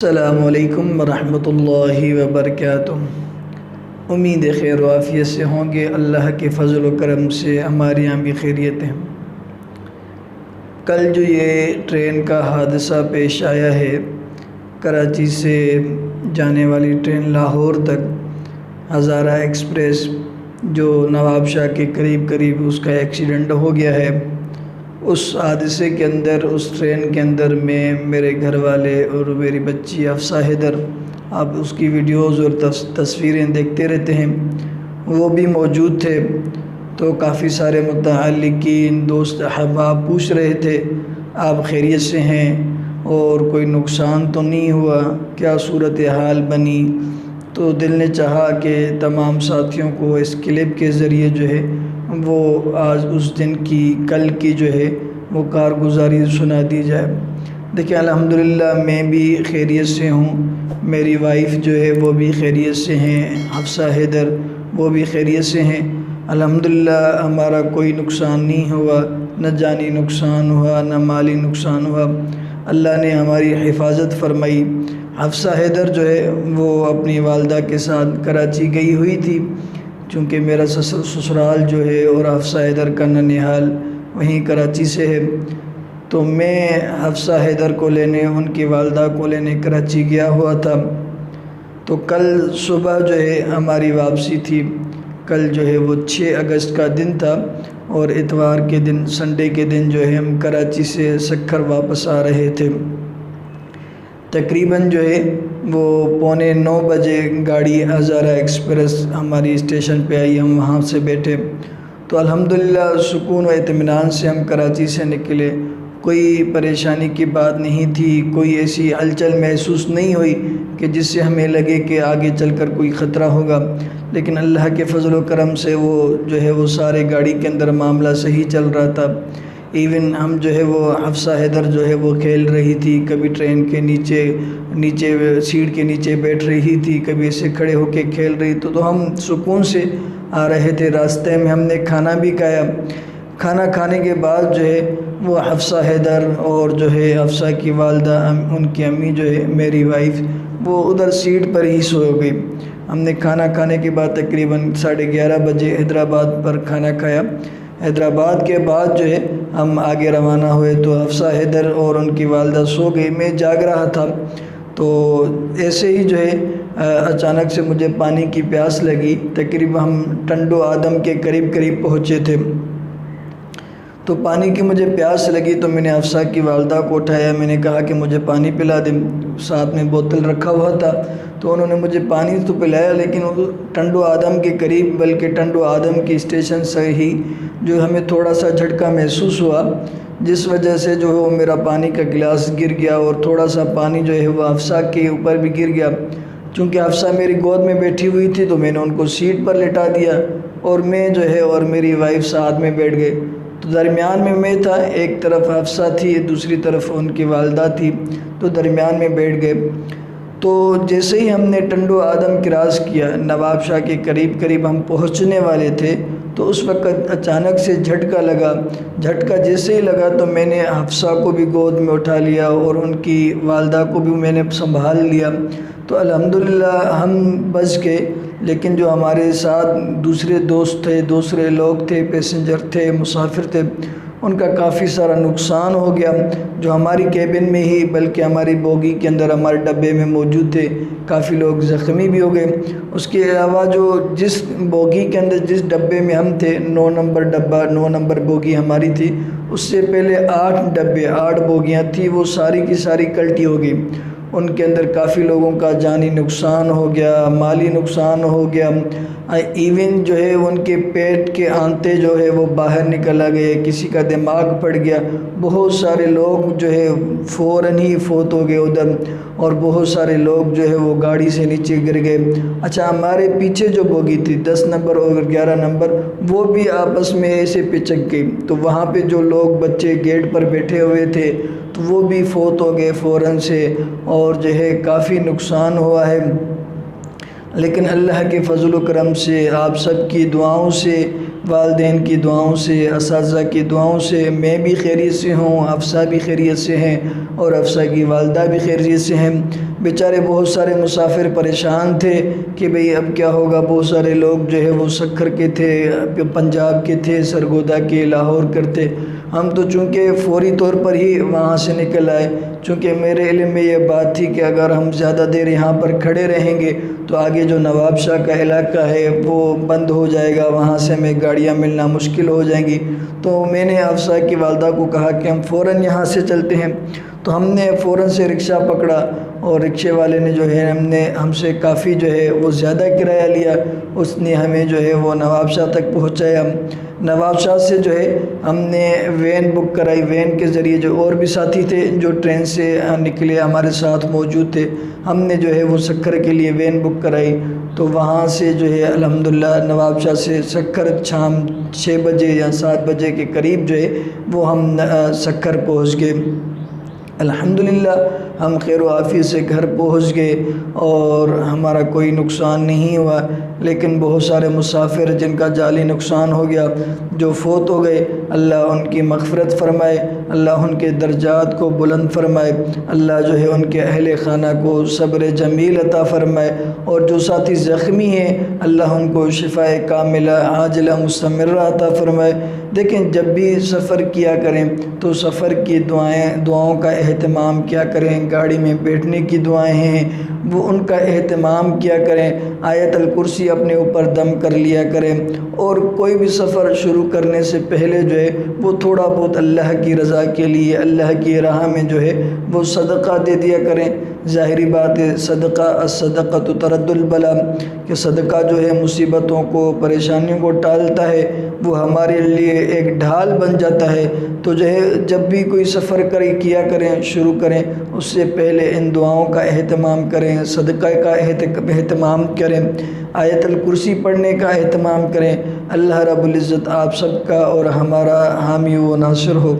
السلام علیکم ورحمۃ اللہ وبرکاتہ۔ امید خیر و عافیت سے ہوں گے۔ اللہ کے فضل و کرم سے ہمارے یہاں بھی خیریت ہیں۔ کل جو یہ ٹرین کا حادثہ پیش آیا ہے، کراچی سے جانے والی ٹرین لاہور تک ہزارہ ایکسپریس، جو نواب شاہ کے قریب اس کا ایکسیڈنٹ ہو گیا ہے، اس حادثے کے اندر، اس ٹرین کے اندر میں، میرے گھر والے اور میری بچی حفصہ حیدر، آپ اس کی ویڈیوز اور تصویریں دیکھتے رہتے ہیں، وہ بھی موجود تھے۔ تو کافی سارے متعلقین، دوست احباب پوچھ رہے تھے آپ خیریت سے ہیں اور کوئی نقصان تو نہیں ہوا، کیا صورتحال بنی؟ تو دل نے چاہا کہ تمام ساتھیوں کو اس کلپ کے ذریعے جو ہے وہ آج اس دن کی، کل کی جو ہے وہ کارگزاری سنا دی جائے۔ دیکھیں الحمدللہ میں بھی خیریت سے ہوں، میری وائف جو ہے وہ بھی خیریت سے ہیں، حفصہ حیدر وہ بھی خیریت سے ہیں الحمدللہ۔ ہمارا کوئی نقصان نہیں ہوا، نہ جانی نقصان ہوا نہ مالی نقصان ہوا، اللہ نے ہماری حفاظت فرمائی۔ حفصہ حیدر جو ہے وہ اپنی والدہ کے ساتھ کراچی گئی ہوئی تھی، چونکہ میرا سسرال جو ہے اور حفصہ حیدر کا ننیحال وہیں کراچی سے ہے، تو میں حفصہ حیدر کو لینے، ان کی والدہ کو لینے کراچی گیا ہوا تھا۔ تو کل صبح جو ہے ہماری واپسی تھی۔ کل جو ہے وہ 6 اگست کا دن تھا اور اتوار کے دن، سنڈے کے دن جو ہے ہم کراچی سے سکھر واپس آ رہے تھے۔ تقریباً جو ہے وہ 8:45 بجے گاڑی ہزارہ ایکسپریس ہماری اسٹیشن پہ آئی، ہم وہاں سے بیٹھے تو الحمدللہ سکون و اطمینان سے ہم کراچی سے نکلے۔ کوئی پریشانی کی بات نہیں تھی، کوئی ایسی ہلچل محسوس نہیں ہوئی کہ جس سے ہمیں لگے کہ آگے چل کر کوئی خطرہ ہوگا، لیکن اللہ کے فضل و کرم سے وہ جو ہے وہ سارے گاڑی کے اندر معاملہ صحیح چل رہا تھا۔ ایون ہم جو ہے وہ حفصہ حیدر جو ہے وہ کھیل رہی تھی، کبھی ٹرین کے نیچے سیٹ کے نیچے بیٹھ رہی تھی، کبھی ایسے کھڑے ہو کے کھیل رہی تو ہم سکون سے آ رہے تھے۔ راستے میں ہم نے کھانا بھی کھایا۔ کھانا کھانے کے بعد جو ہے وہ حفصہ حیدر اور جو ہے حفصہ کی والدہ، ان کی امی جو ہے میری وائف، وہ ادھر سیٹ پر ہی سو گئی۔ ہم نے کھانا کھانے کے بعد تقریباً 11:30 بجے حیدرآباد پر کھانا کھایا۔ حیدرآباد کے بعد جو ہے ہم آگے روانہ ہوئے تو حفصہ حیدر اور ان کی والدہ سو گئی، میں جاگ رہا تھا۔ تو ایسے ہی جو ہے اچانک سے مجھے پانی کی پیاس لگی۔ تقریباً ہم ٹنڈو آدم کے قریب پہنچے تھے، تو پانی کی مجھے پیاس لگی تو میں نے حفصہ کی والدہ کو اٹھایا، میں نے کہا کہ مجھے پانی پلا دیں، ساتھ میں بوتل رکھا ہوا تھا تو انہوں نے مجھے پانی تو پلایا، لیکن ٹنڈو آدم کے قریب، بلکہ ٹنڈو آدم کی اسٹیشن سے ہی جو ہمیں تھوڑا سا جھٹکا محسوس ہوا، جس وجہ سے جو ہے وہ میرا پانی کا گلاس گر گیا اور تھوڑا سا پانی جو ہے وہ حفصہ کے اوپر بھی گر گیا۔ چونکہ حفصہ میری گود میں بیٹھی ہوئی تھی تو میں نے ان کو سیٹ پر لٹا دیا اور میں جو ہے اور میری وائف ساتھ میں بیٹھ گئے، تو درمیان میں تھا، ایک طرف حفصہ تھی، دوسری طرف ان کی والدہ تھی، تو درمیان میں بیٹھ گئے۔ تو جیسے ہی ہم نے ٹنڈو آدم کراس کیا، نواب شاہ کے قریب ہم پہنچنے والے تھے، تو اس وقت اچانک سے جھٹکا لگا۔ جھٹکا جیسے ہی لگا تو میں نے حفصہ کو بھی گود میں اٹھا لیا اور ان کی والدہ کو بھی میں نے سنبھال لیا، تو الحمدللہ ہم بچ گئے۔ لیکن جو ہمارے ساتھ دوسرے دوست تھے، دوسرے لوگ تھے، پیسنجر تھے، مسافر تھے، ان کا کافی سارا نقصان ہو گیا، جو ہماری کیبن میں ہی بلکہ ہماری بوگی کے اندر، ہمارے ڈبے میں موجود تھے، کافی لوگ زخمی بھی ہو گئے۔ اس کے علاوہ جو جس بوگی کے اندر، جس ڈبے میں ہم تھے، 9 نمبر ڈبہ، 9 نمبر بوگی ہماری تھی، اس سے پہلے 8 بوگیاں تھیں، وہ ساری کی ساری کلٹی ہو گئی۔ ان کے اندر کافی لوگوں کا جانی نقصان ہو گیا، مالی نقصان ہو گیا، ایون جو ہے ان کے پیٹ کے آنتے جو ہے وہ باہر نکل آ گئے، کسی کا دماغ پھٹ گیا، بہت سارے لوگ جو ہے فوراً ہی فوت ہو گئے ادھر، اور بہت سارے لوگ جو ہے وہ گاڑی سے نیچے گر گئے۔ اچھا، ہمارے پیچھے جو بوگی تھی 10 نمبر اور 11 نمبر، وہ بھی آپس میں ایسے پچک گئی، تو وہاں پہ جو لوگ بچے گیٹ پر بیٹھے ہوئے تھے تو وہ بھی فوت ہو گئے فوراً سے، اور جو ہے کافی نقصان ہوا ہے۔ لیکن اللہ کے فضل و کرم سے، آپ سب کی دعاؤں سے والدین کی دعاؤں سے، اساتذہ کی دعاؤں سے میں بھی خیریت سے ہوں، افسا بھی خیریت سے ہیں اور افسا کی والدہ بھی خیریت سے ہیں۔ بیچارے بہت سارے مسافر پریشان تھے کہ بھئی اب کیا ہوگا، بہت سارے لوگ جو ہے وہ سکھر کے تھے، پنجاب کے تھے، سرگودا کے، لاہور کرتے۔ ہم تو چونکہ فوری طور پر ہی وہاں سے نکل آئے، چونکہ میرے علم میں یہ بات تھی کہ اگر ہم زیادہ دیر یہاں پر کھڑے رہیں گے تو آگے جو نواب شاہ کا علاقہ ہے وہ بند ہو جائے گا، وہاں سے ہمیں گاڑیاں ملنا مشکل ہو جائیں گی۔ تو میں نے افسا کی والدہ کو کہا کہ ہم فوراً یہاں سے چلتے ہیں، تو ہم نے فوراً سے رکشہ پکڑا اور رکشے والے نے جو ہے ہم سے کافی جو ہے وہ زیادہ کرایہ لیا، اس نے ہمیں جو ہے وہ نواب شاہ تک پہنچایا۔ نواب شاہ سے جو ہے ہم نے وین بک کرائی، وین کے ذریعے جو اور بھی ساتھی تھے جو ٹرین سے نکلے ہمارے ساتھ موجود تھے، ہم نے جو ہے وہ سکھر کے لیے وین بک کرائی۔ تو وہاں سے جو ہے الحمدللہ نواب شاہ سے سکھر شام 6 بجے یا 7 بجے کے قریب جو ہے وہ ہم سکھر پہنچ گئے۔ الحمدللہ ہم خیر و عافیت سے گھر پہنچ گئے اور ہمارا کوئی نقصان نہیں ہوا، لیکن بہت سارے مسافر جن کا جعلی نقصان ہو گیا، جو فوت ہو گئے، اللہ ان کی مغفرت فرمائے، اللہ ان کے درجات کو بلند فرمائے، اللہ جو ہے ان کے اہل خانہ کو صبر جمیل عطا فرمائے، اور جو ساتھی زخمی ہیں اللہ ان کو شفاء کاملہ عاجلہ مستمرہ عطا فرمائے۔ دیکھیں جب بھی سفر کیا کریں تو سفر کی دعاؤں کا اہتمام کیا کریں، گاڑی میں بیٹھنے کی دعائیں ہیں وہ ان کا اہتمام کیا کریں، آیت الکرسی اپنے اوپر دم کر لیا کریں، اور کوئی بھی سفر شروع کرنے سے پہلے جو ہے وہ تھوڑا بہت اللہ کی رضا کے لیے اللہ کی راہ میں جو ہے وہ صدقہ دے دیا کریں۔ ظاہری بات ہے صدقہ الصدقۃ ترد البلا، کہ صدقہ جو ہے مصیبتوں کو، پریشانیوں کو ٹالتا ہے، وہ ہمارے لیے ایک ڈھال بن جاتا ہے۔ تو جو ہے جب بھی کوئی سفر کیا کریں، شروع کریں، اس سے پہلے ان دعاؤں کا اہتمام کریں، صدقہ کا اہتمام کریں، آیت الکرسی پڑھنے کا اہتمام کریں۔ اللہ رب العزت آپ سب کا اور ہمارا حامی و ناصر ہو۔